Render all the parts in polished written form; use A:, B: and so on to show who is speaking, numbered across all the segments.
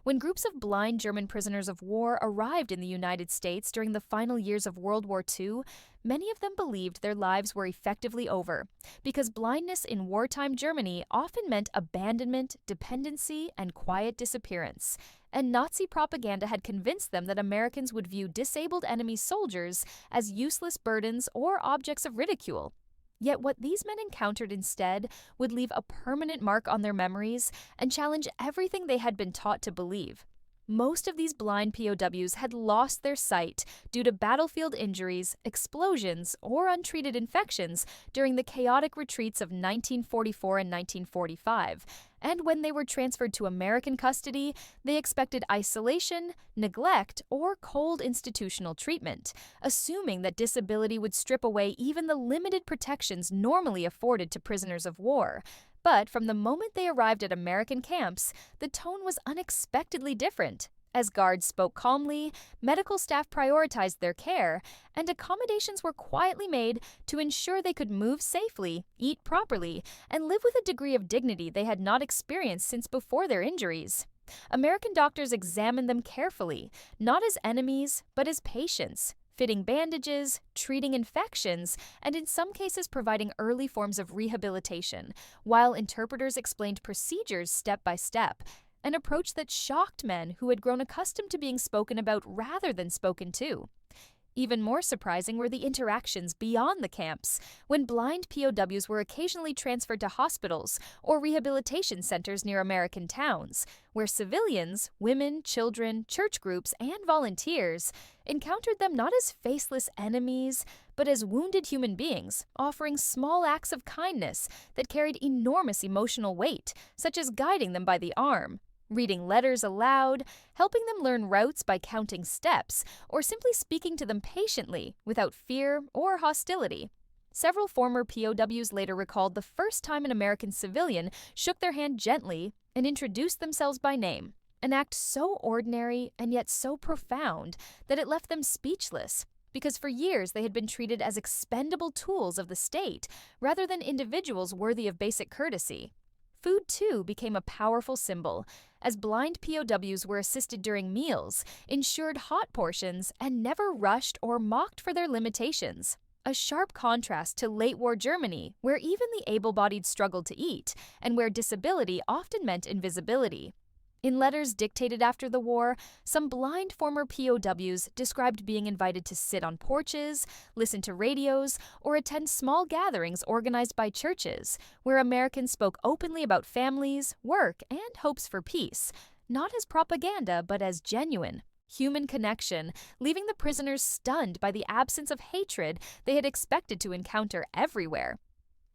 A: When groups of blind German prisoners of war arrived in the United States during the final years of World War II, many of them believed their lives were effectively over, because blindness in wartime Germany often meant abandonment, dependency, and quiet disappearance. And Nazi propaganda had convinced them that Americans would view disabled enemy soldiers as useless burdens or objects of ridicule. Yet what these men encountered instead would leave a permanent mark on their memories and challenge everything they had been taught to believe. Most of these blind POWs had lost their sight due to battlefield injuries, explosions, or untreated infections during the chaotic retreats of 1944 and 1945. And when they were transferred to American custody, they expected isolation, neglect, or cold institutional treatment, assuming that disability would strip away even the limited protections normally afforded to prisoners of war. But from the moment they arrived at American camps, the tone was unexpectedly different. As guards spoke calmly, medical staff prioritized their care, and accommodations were quietly made to ensure they could move safely, eat properly, and live with a degree of dignity they had not experienced since before their injuries. American doctors examined them carefully, not as enemies, but as patients, fitting bandages, treating infections, and in some cases providing early forms of rehabilitation, while interpreters explained procedures step by step, an approach that shocked men who had grown accustomed to being spoken about rather than spoken to. Even more surprising were the interactions beyond the camps, when blind POWs were occasionally transferred to hospitals or rehabilitation centers near American towns, where civilians, women, children, church groups, and volunteers encountered them not as faceless enemies, but as wounded human beings, offering small acts of kindness that carried enormous emotional weight, such as guiding them by the arm, reading letters aloud, helping them learn routes by counting steps, or simply speaking to them patiently without fear or hostility. Several former POWs later recalled the first time an American civilian shook their hand gently and introduced themselves by name, an act so ordinary and yet so profound that it left them speechless, because for years they had been treated as expendable tools of the state rather than individuals worthy of basic courtesy. Food, too, became a powerful symbol, as blind POWs were assisted during meals, ensured hot portions, and never rushed or mocked for their limitations. A sharp contrast to late-war Germany, where even the able-bodied struggled to eat, and where disability often meant invisibility. In letters dictated after the war, some blind former POWs described being invited to sit on porches, listen to radios, or attend small gatherings organized by churches, where Americans spoke openly about families, work, and hopes for peace, not as propaganda but as genuine, human connection, leaving the prisoners stunned by the absence of hatred they had expected to encounter everywhere.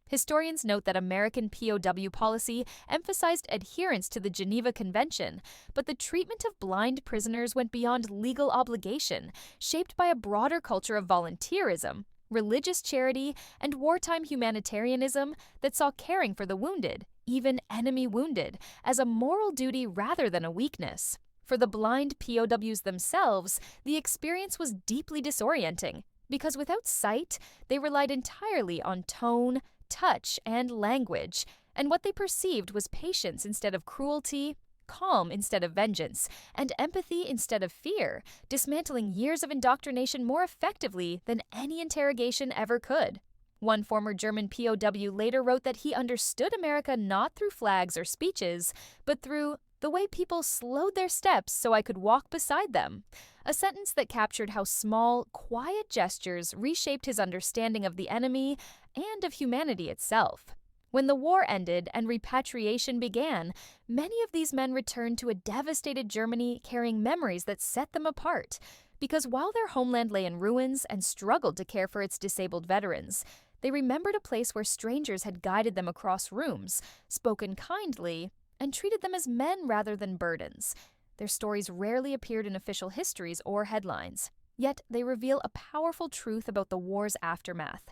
A: Historians note that American POW policy emphasized adherence to the Geneva Convention, but the treatment of blind prisoners went beyond legal obligation, shaped by a broader culture of volunteerism, religious charity, and wartime humanitarianism that saw caring for the wounded, even enemy wounded, as a moral duty rather than a weakness. For the blind POWs themselves, the experience was deeply disorienting, because without sight, they relied entirely on tone, touch, and language, and what they perceived was patience instead of cruelty, calm instead of vengeance, and empathy instead of fear, dismantling years of indoctrination more effectively than any interrogation ever could. One former German POW later wrote that he understood America not through flags or speeches, but through the way people slowed their steps so I could walk beside them, a sentence that captured how small, quiet gestures reshaped his understanding of the enemy and of humanity itself. When the war ended and repatriation began, many of these men returned to a devastated Germany carrying memories that set them apart, because while their homeland lay in ruins and struggled to care for its disabled veterans, they remembered a place where strangers had guided them across rooms, spoken kindly, and treated them as men rather than burdens. Their stories rarely appeared in official histories or headlines, yet they reveal a powerful truth about the war's aftermath,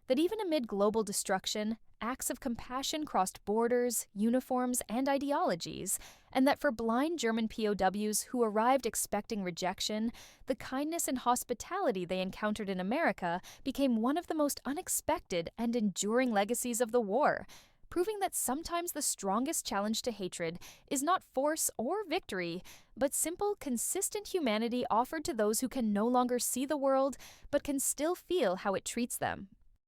A: that even amid global destruction, acts of compassion crossed borders, uniforms, and ideologies, and that for blind German POWs who arrived expecting rejection, the kindness and hospitality they encountered in America became one of the most unexpected and enduring legacies of the war, proving that sometimes the strongest challenge to hatred is not force or victory, but simple, consistent humanity offered to those who can no longer see the world but can still feel how it treats them.